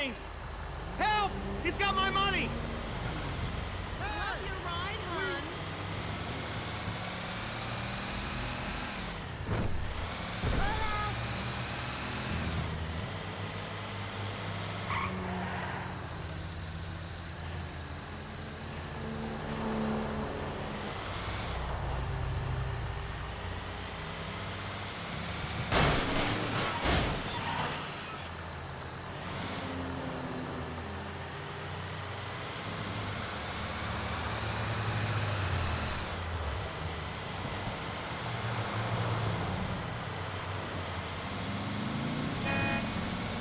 train! Help! He's got my money! Love your ride, hon.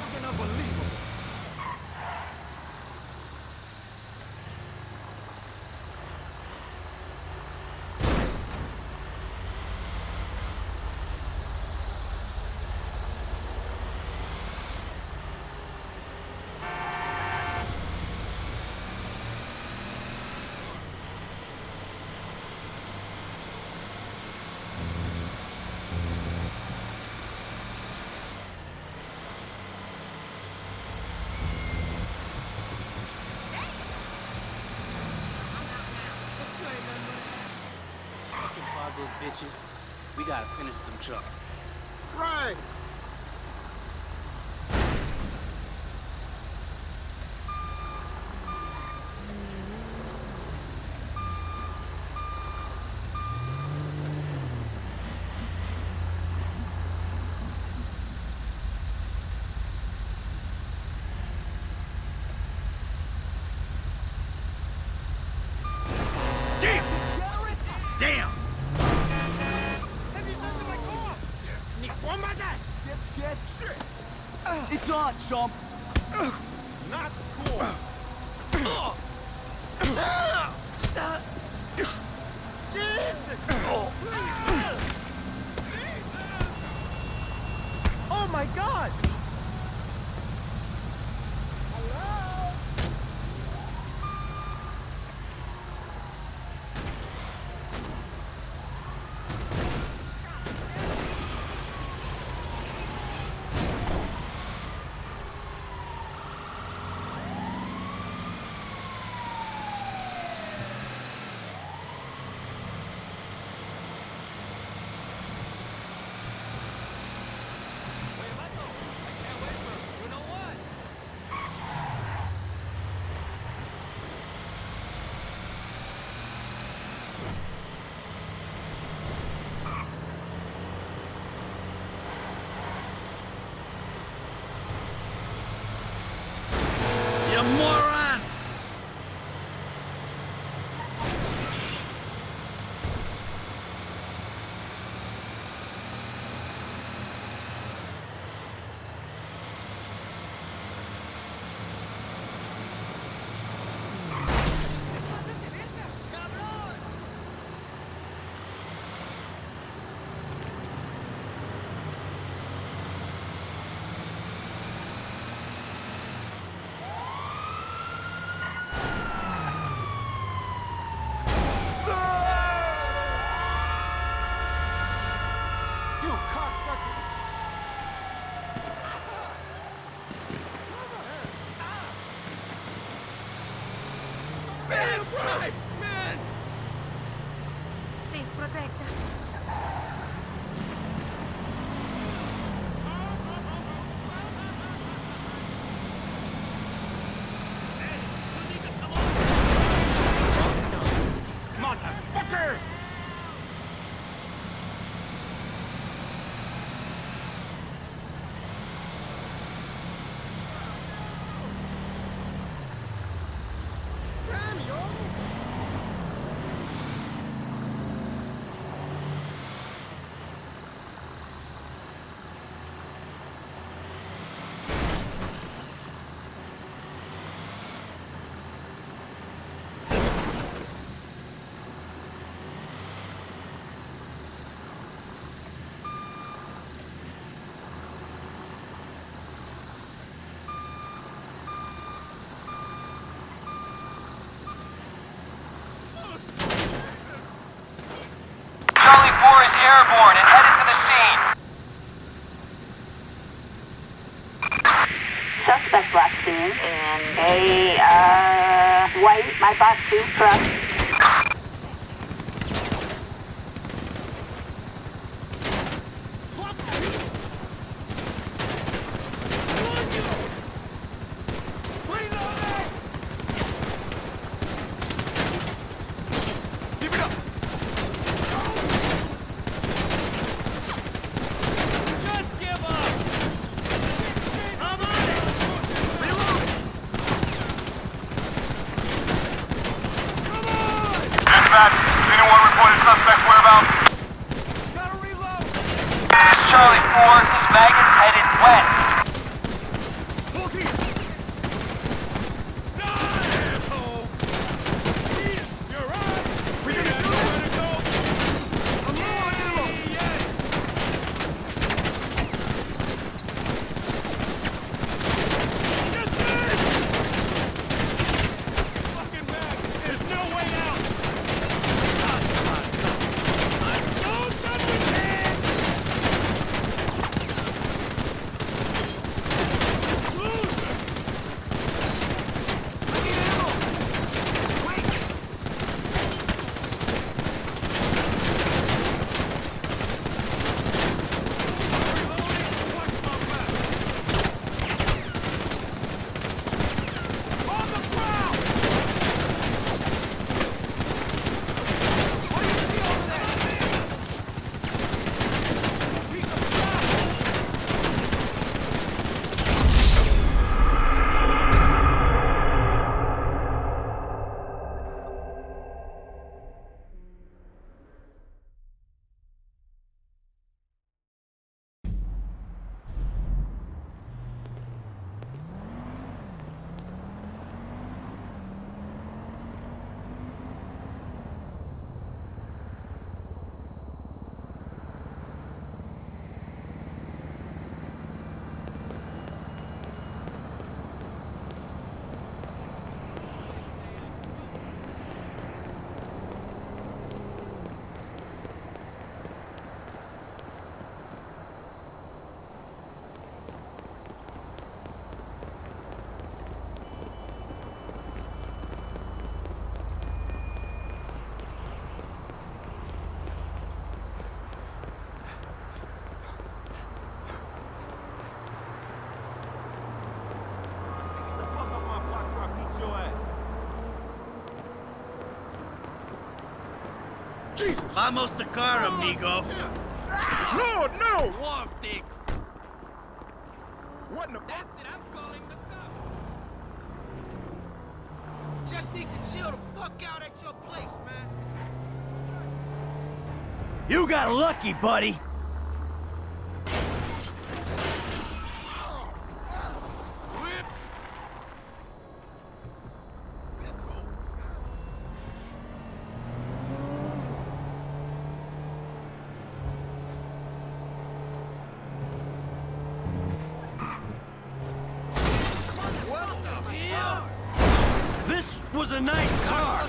Fucking unbelievable! Fucking fog those bitches. We gotta finish them trucks. Right! Damn! Damn! It's on, chump. Not cool! Jesus! Oh my God! Hello? You moron! You cocksucker! Bad bribes, man! Faith protector. Motherfucker! Damn, yo! Charlie 4 is airborne and headed to the scene. Suspect last seen in a white Maybach 2 truck. Anyone reported suspect whereabouts? Gotta reload! This is Charlie 4. Maggot's headed west. Hold here! Die, asshole! You're right! We got nowhere to go! I'm low on ammo! Get this! Fucking bag! There's no way out! I'm so done with this! Loser! I need ammo! Wait! Reloading! Watch my back! On the ground! What do you see over there? Piece of crap! Get the fuck off my block before I beat your ass. Jesus! Vamos to car, amigo. Lord, no! Wharf dicks. What in the That's it, I'm calling the cops. Just need to chill the fuck out at your place, man. You got lucky, buddy. Whip. What the hell? This was a nice car.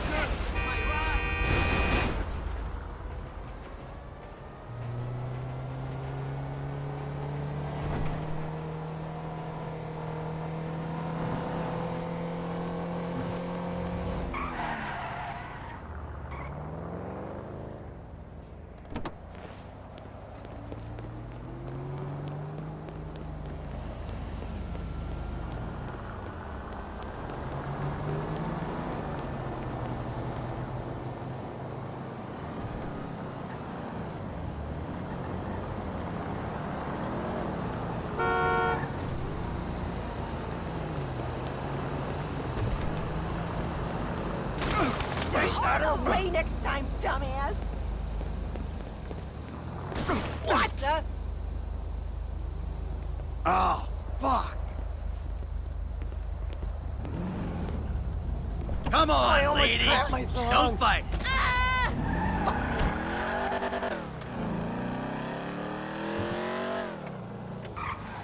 Out of the way next time, dumbass! What the? Oh, fuck! Come I on, almost lady. cracked my thumb. Don't fight.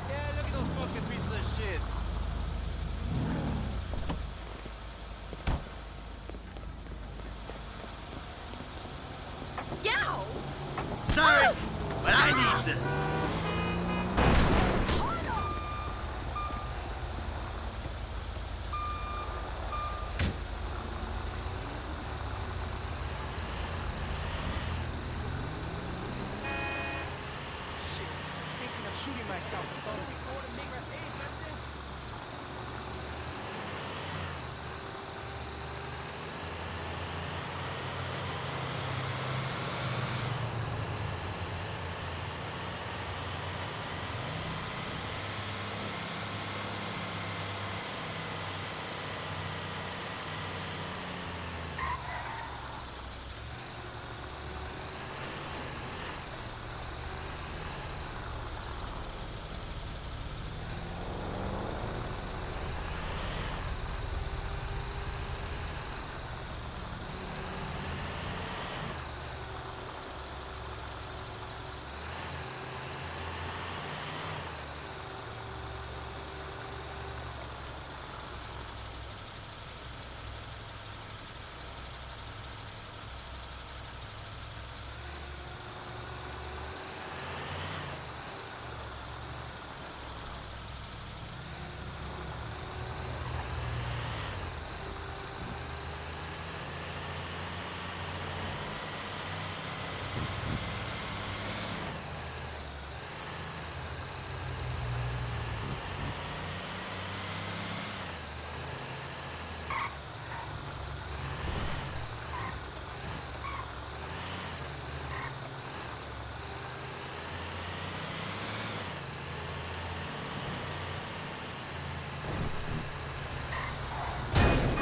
Yeah, look at those fucking pieces of shit. Yow! Sorry, but I need this.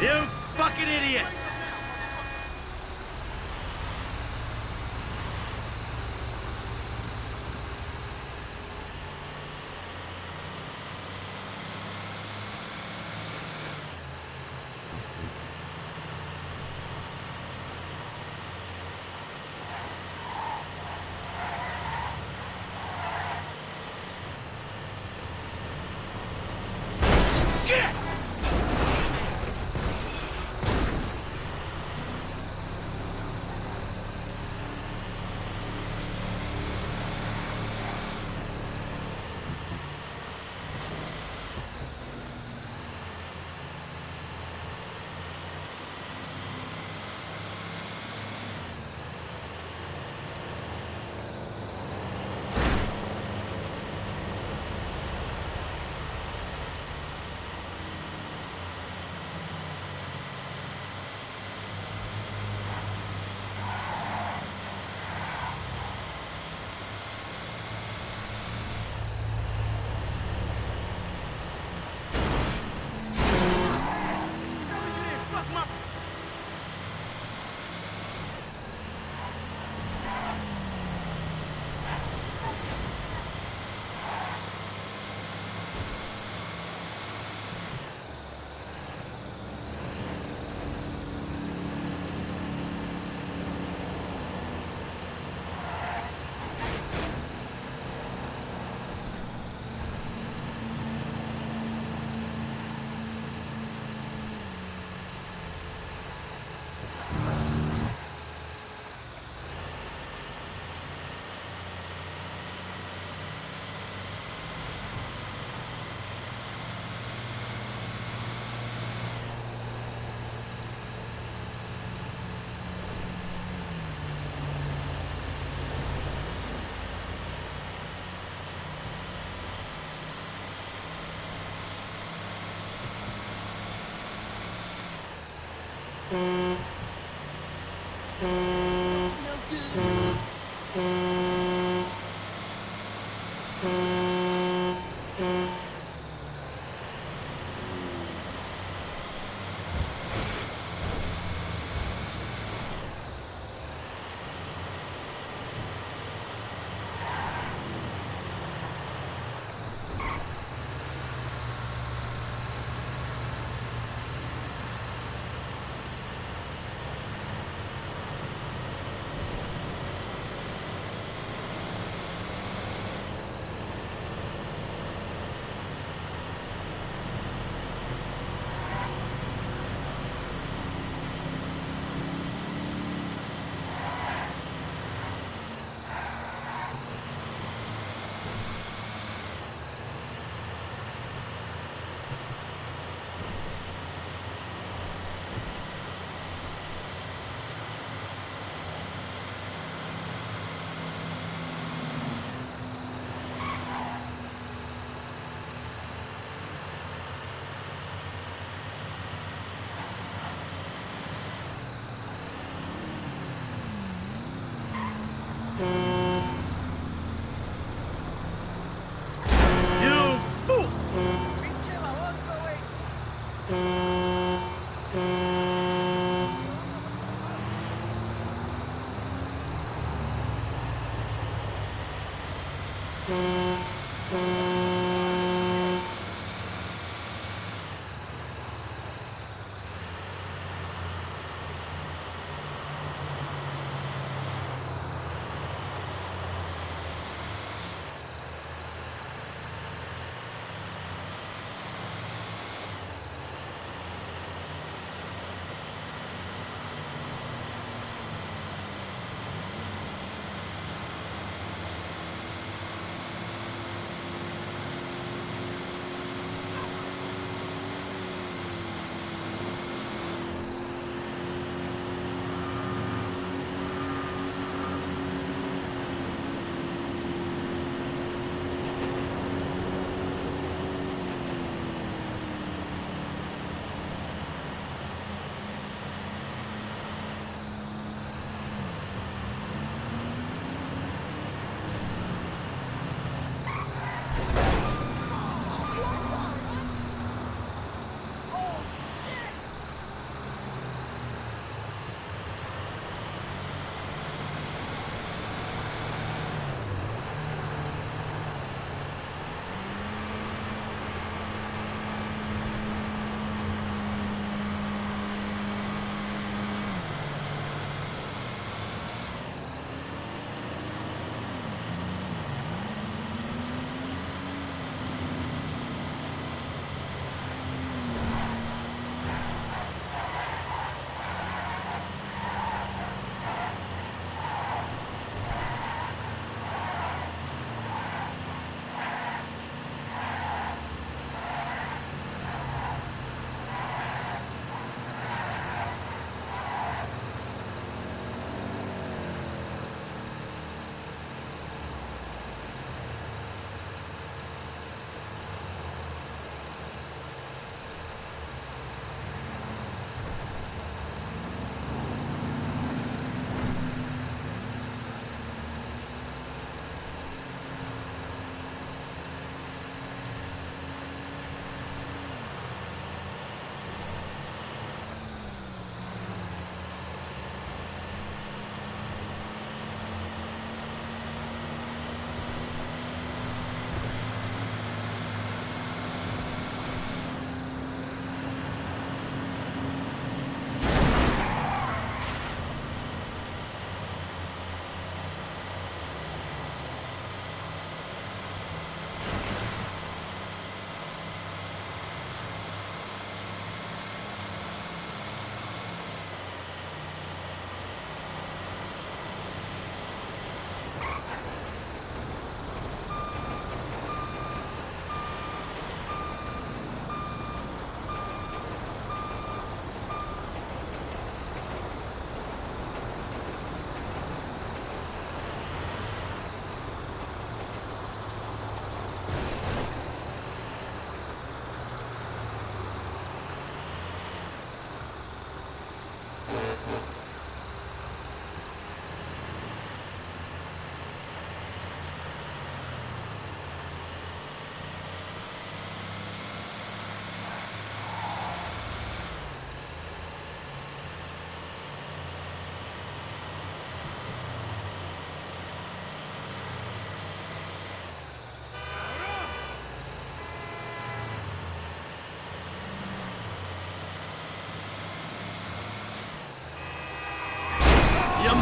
You fucking idiot! Shit!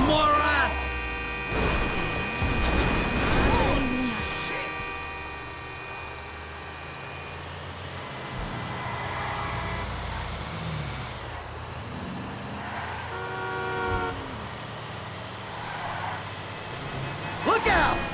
moron! Look out!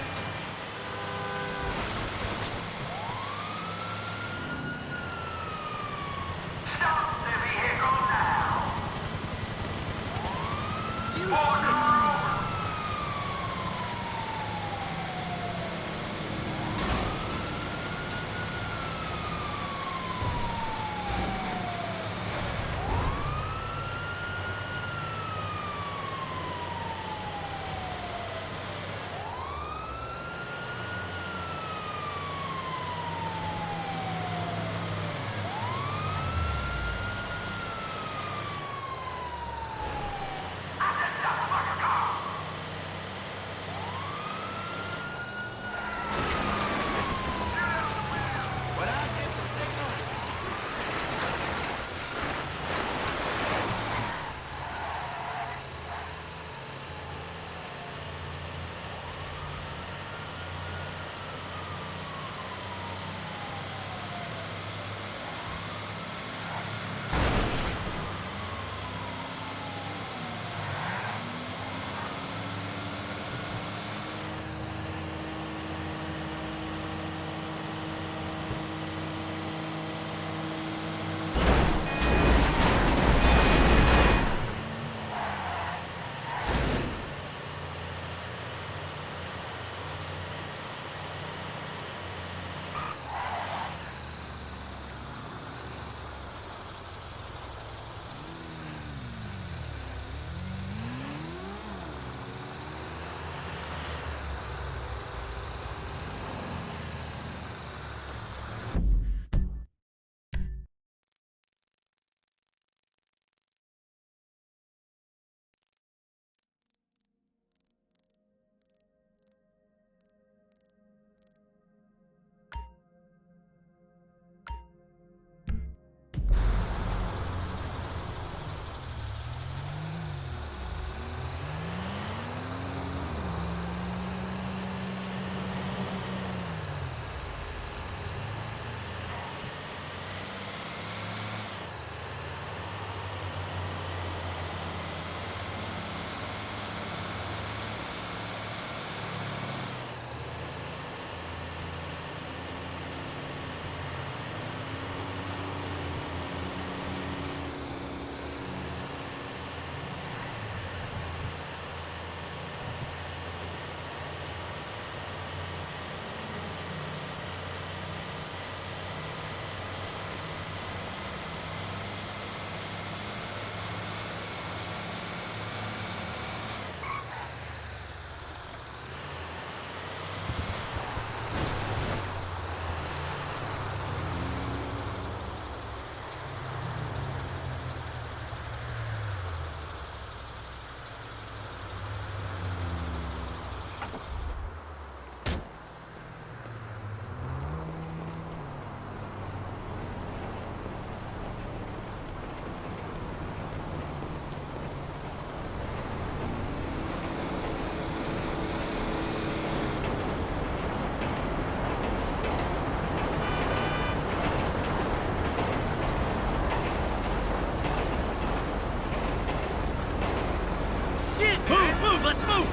Let's move!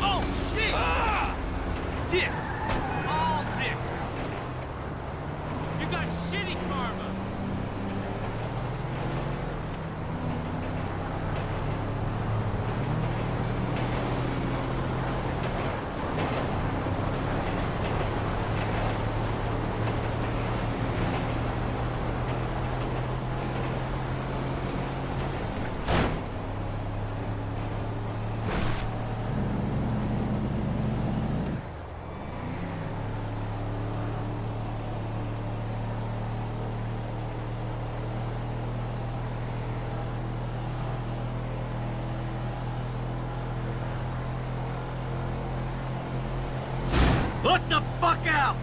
Oh, shit! Ah! Dicks! All dicks! You got shitty karma! Look the fuck out!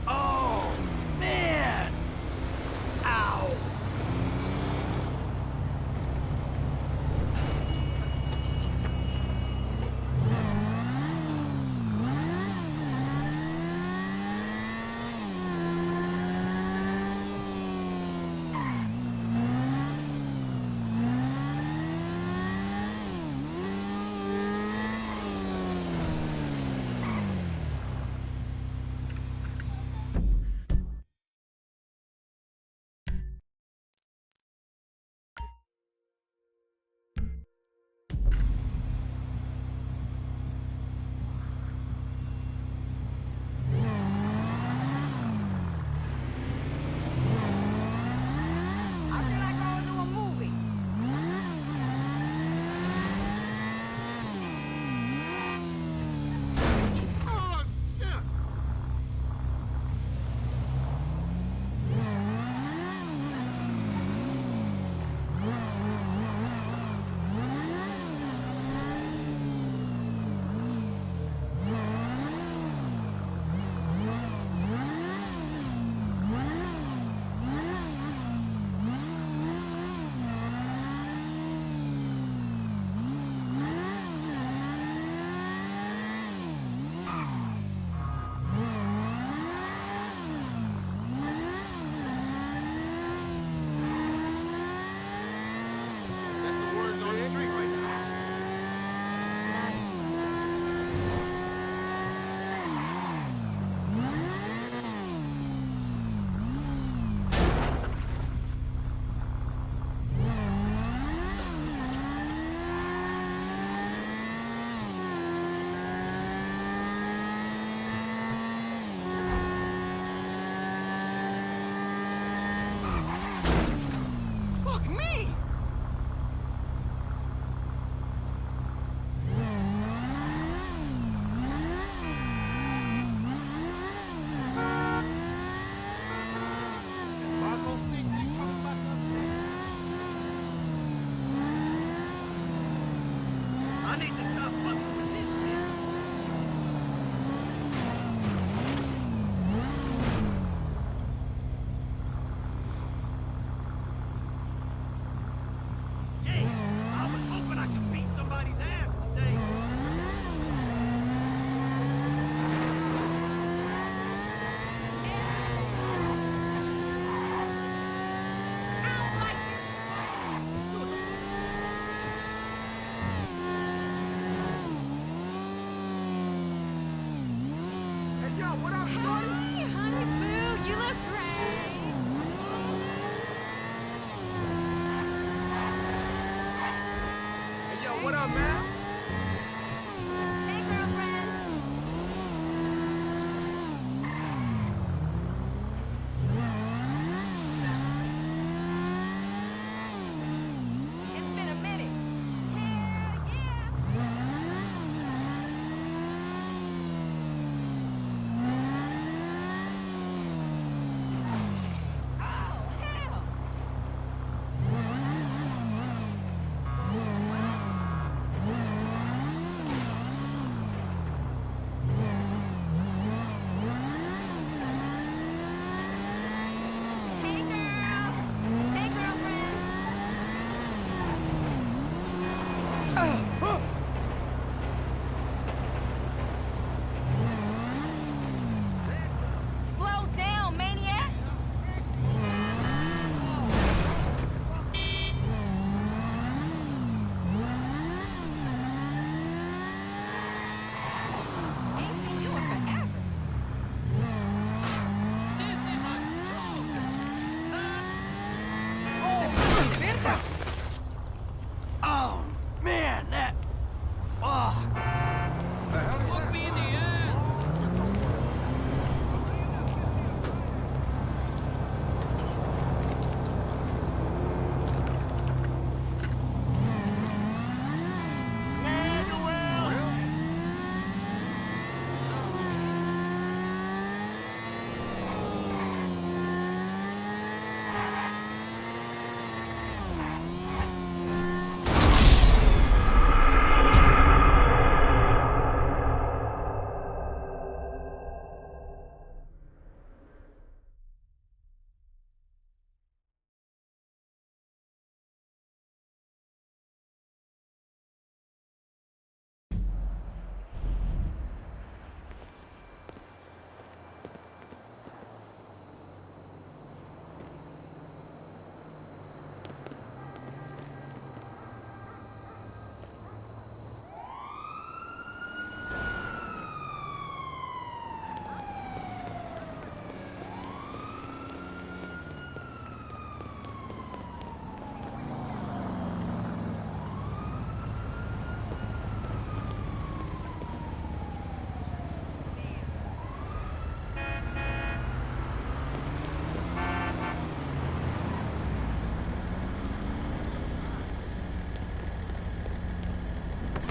Oh, man! Ow! I feel like going to a movie. Oh, shit! That's the words on the street right now. Fuck me! Marco think we talking about something? I need to stop fucking with this shit. Yeah, I was hoping I could beat somebody's ass today. Hey, yo, what up, shorty? Hey, honey boo, you look great. Hey, yo, what up, man? Hey, girlfriend. It's been a minute. Hell yeah! Oh, hell!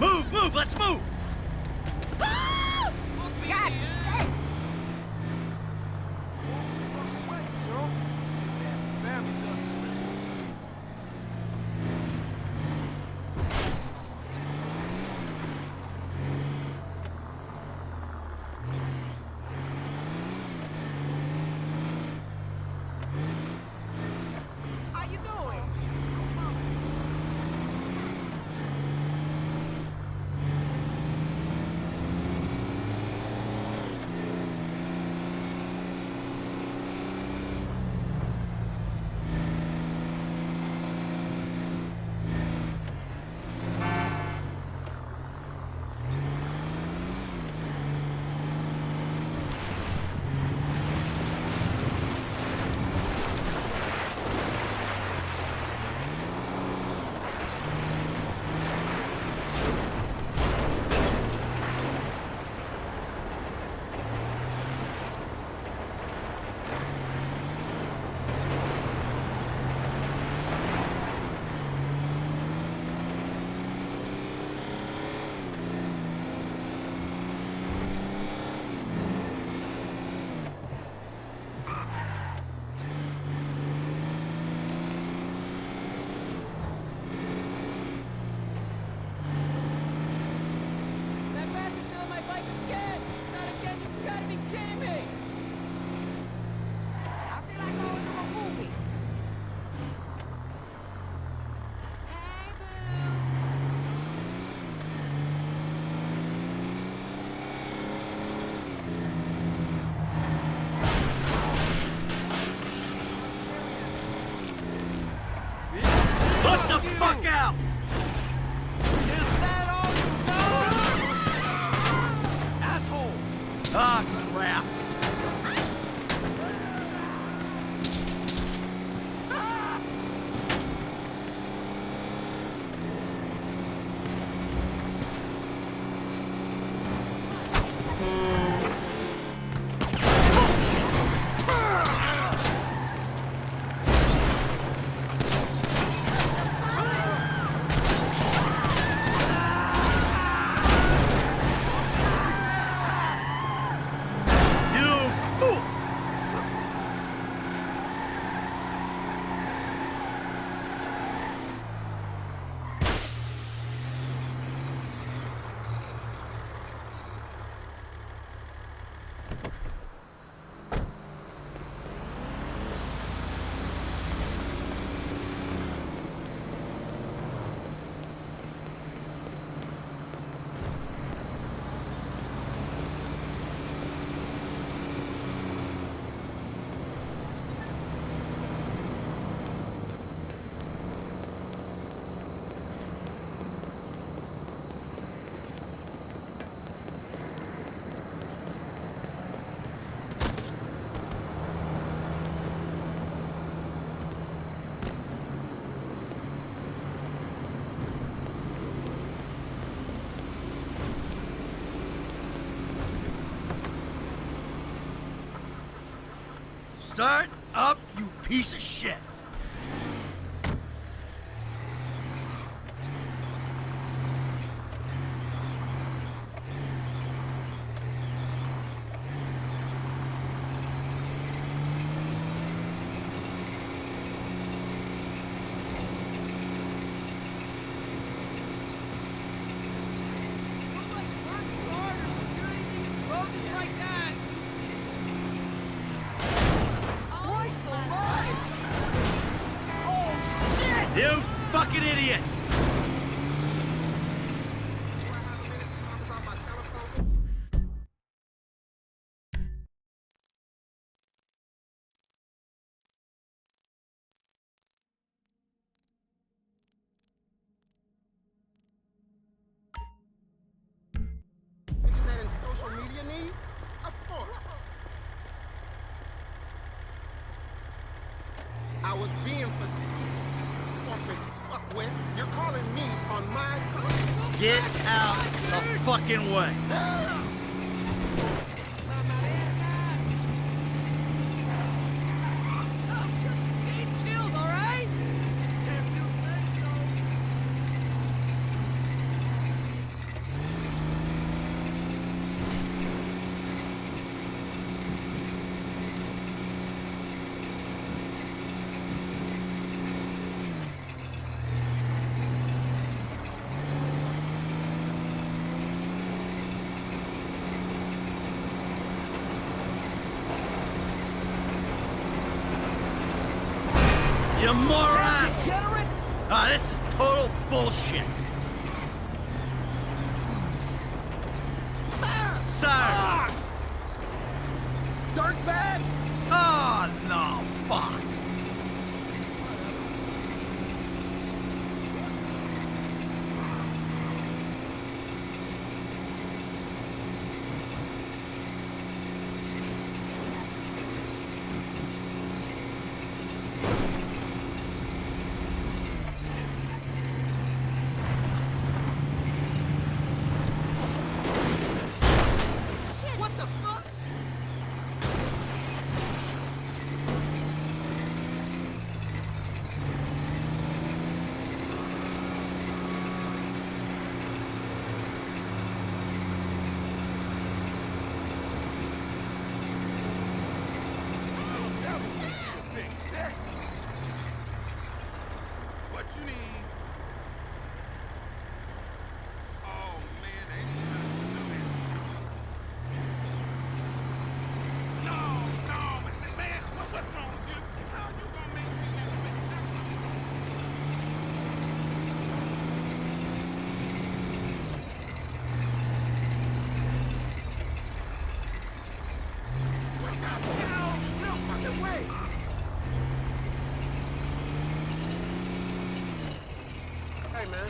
Move, move, let's move! God damn! How you doing? That bastard's still on my bike again! Not again, you gotta be kidding me! I feel like going to a movie. Hey, boo! Look the fuck out! Is that all you got? Asshole! Ah, crap. You fool! Start up, you piece of shit! You fucking idiot! Internet and social media needs? Of course. I was being facetious. Corporate fuckwit. You're calling me on my... Get out the fucking way! Stay chilled, all right? If you say so. You moron! Degenerate! Ah, this is total bullshit. Sorry. Dirtbag! Oh, no, fuck. What the fuck? What you need? Oh man, they ain't trying to do this. No, man, what's wrong with you? How you gonna make me do this? What the hell? No fucking way! Hey, man.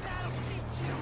That'll teach you!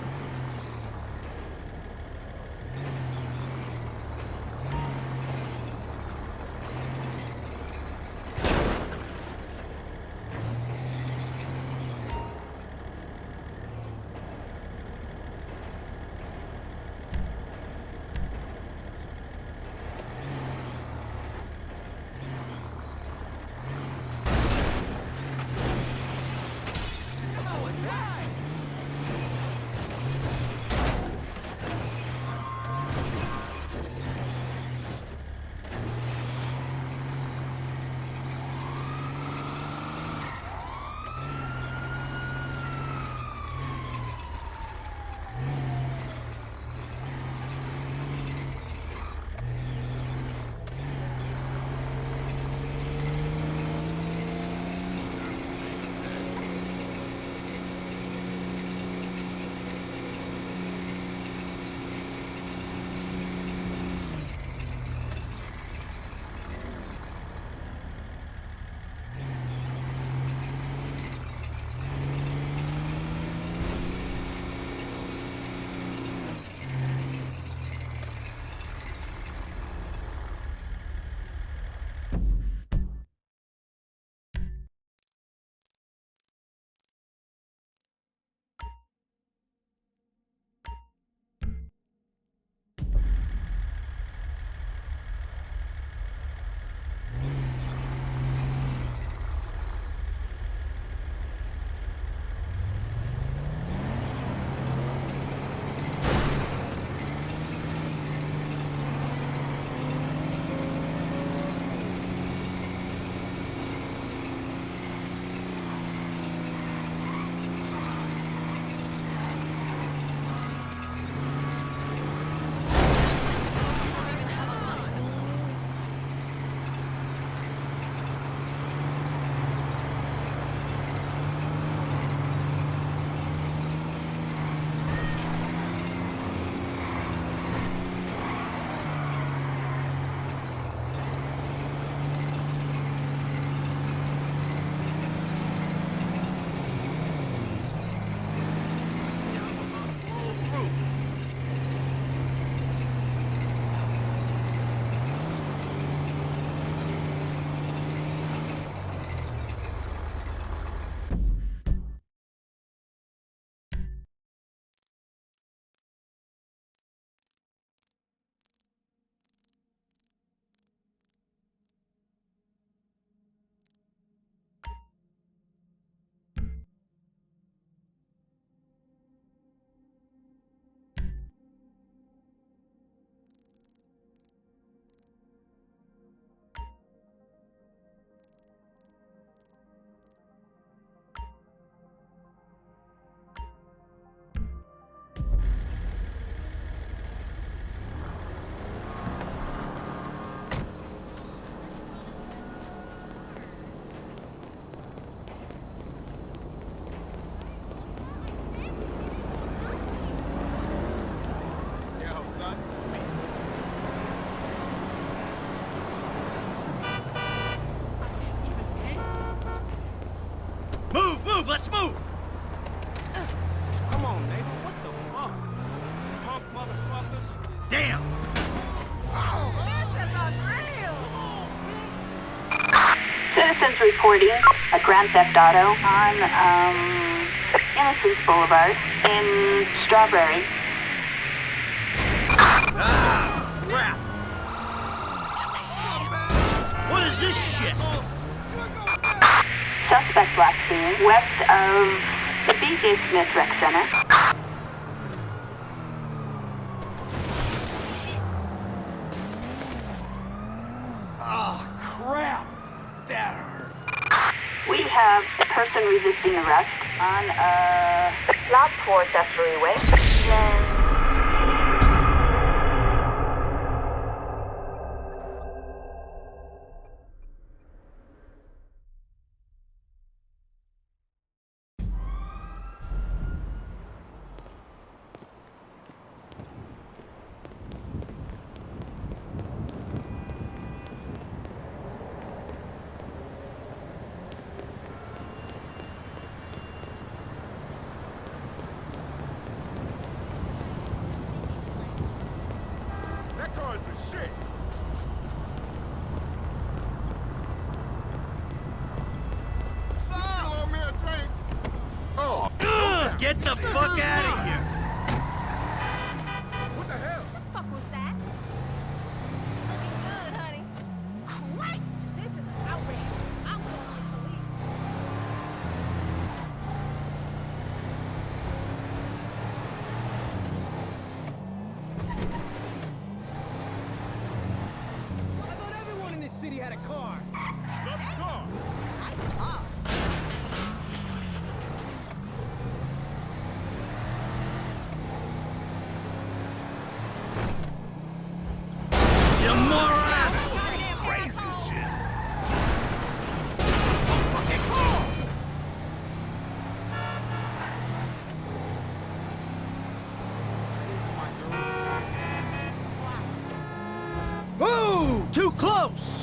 Damn! Citizens reporting a Grand Theft Auto on Innocence Boulevard in Strawberry. Ah, crap! What is this shit? Suspect last seen west of the B.J. Smith Rec Center. Oh, crap! That hurt. We have a person resisting arrest on Lot 4 Accessory Way. That car's the shit. Still owe me a drink. Oh, Get the fuck out of here! what the hell? Fuck was that? Looking good, honey. Christ! This is an outrage. I'm calling the police. I thought everyone in this city had a car. Love the car. You moron! Crazy shit. Whoa! Too close!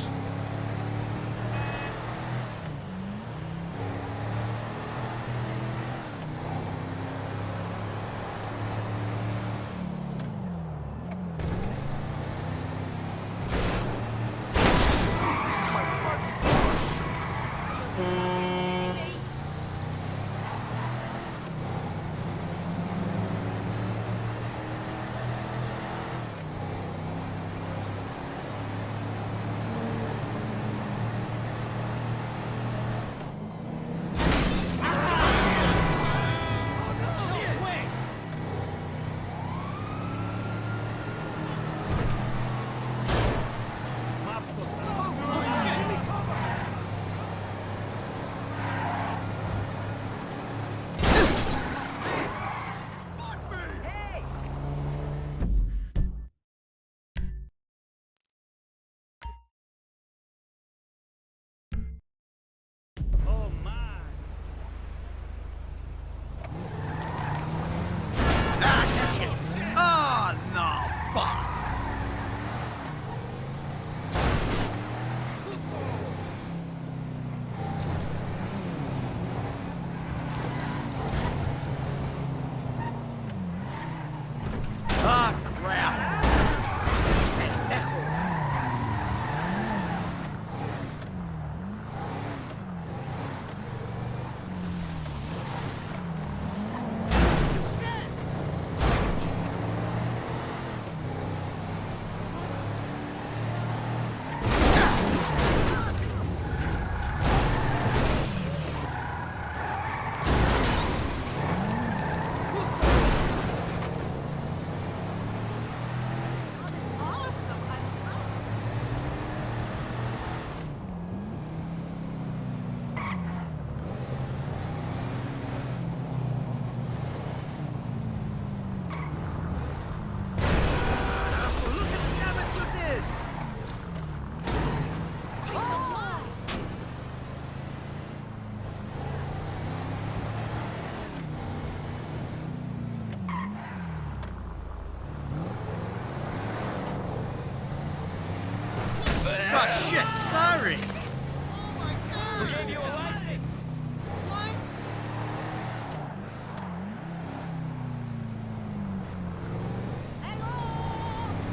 Oh my. Oh, no, fuck! Ah, crap! Oh, shit, sorry! Who gave you a license? Hello!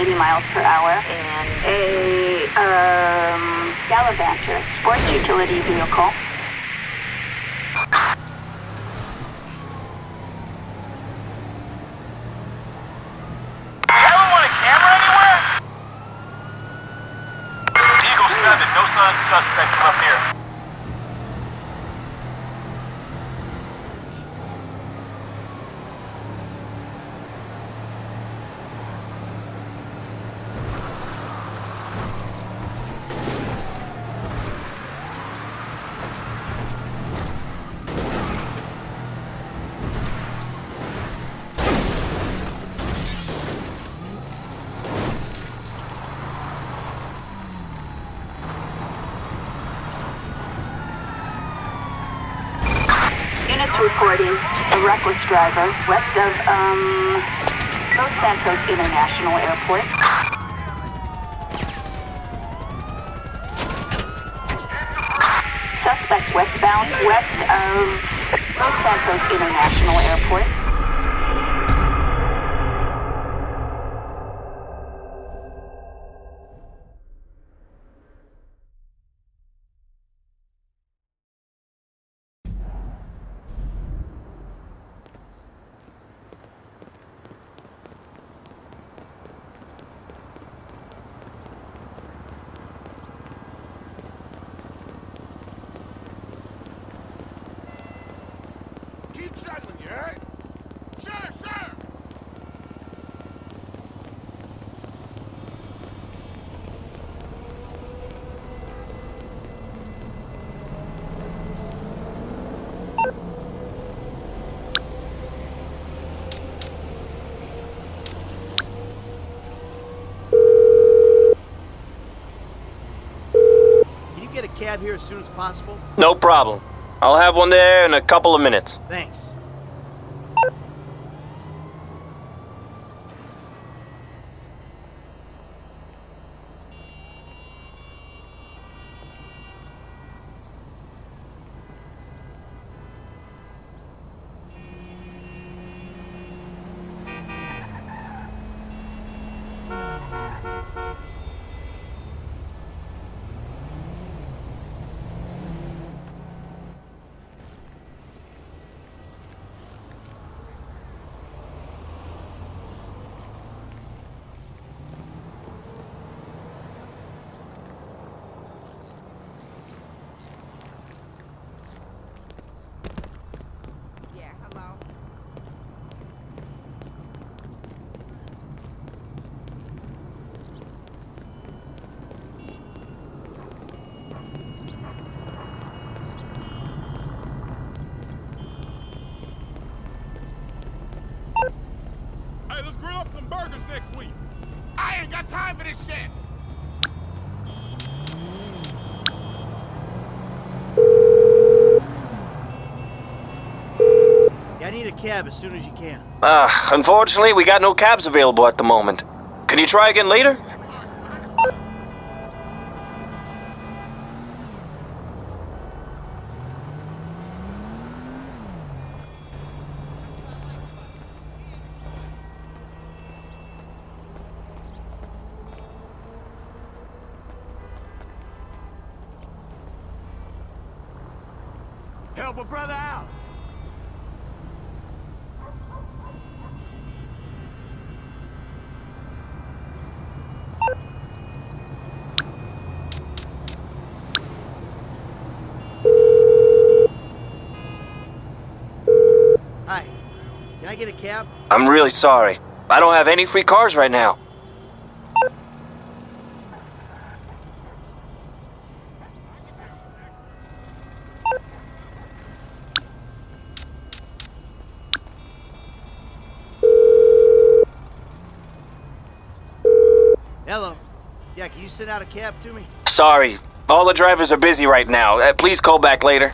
80 miles per hour, and a Gallivanter sports utility vehicle. Anyone want a camera anywhere? Eagle 7, no sign of suspect from up here. Units reporting a reckless driver west of, Los Santos International Airport. Suspect westbound west of Los Santos International Airport. Keep struggling, you heard? Sure, sure. Can you get a cab here as soon as possible? No problem. I'll have one there in a couple of minutes. Thanks. Yeah, hello. Hey, let's grill up some burgers next week. I ain't got time for this shit. Yeah, I need a cab as soon as you can. Unfortunately, we got no cabs available at the moment. Can you try again later? Help a brother out! Hi. Can I get a cab? I'm really sorry. I don't have any free cars right now. Hello. Yeah, can you send out a cab to me? Sorry. All the drivers are busy right now. Please call back later.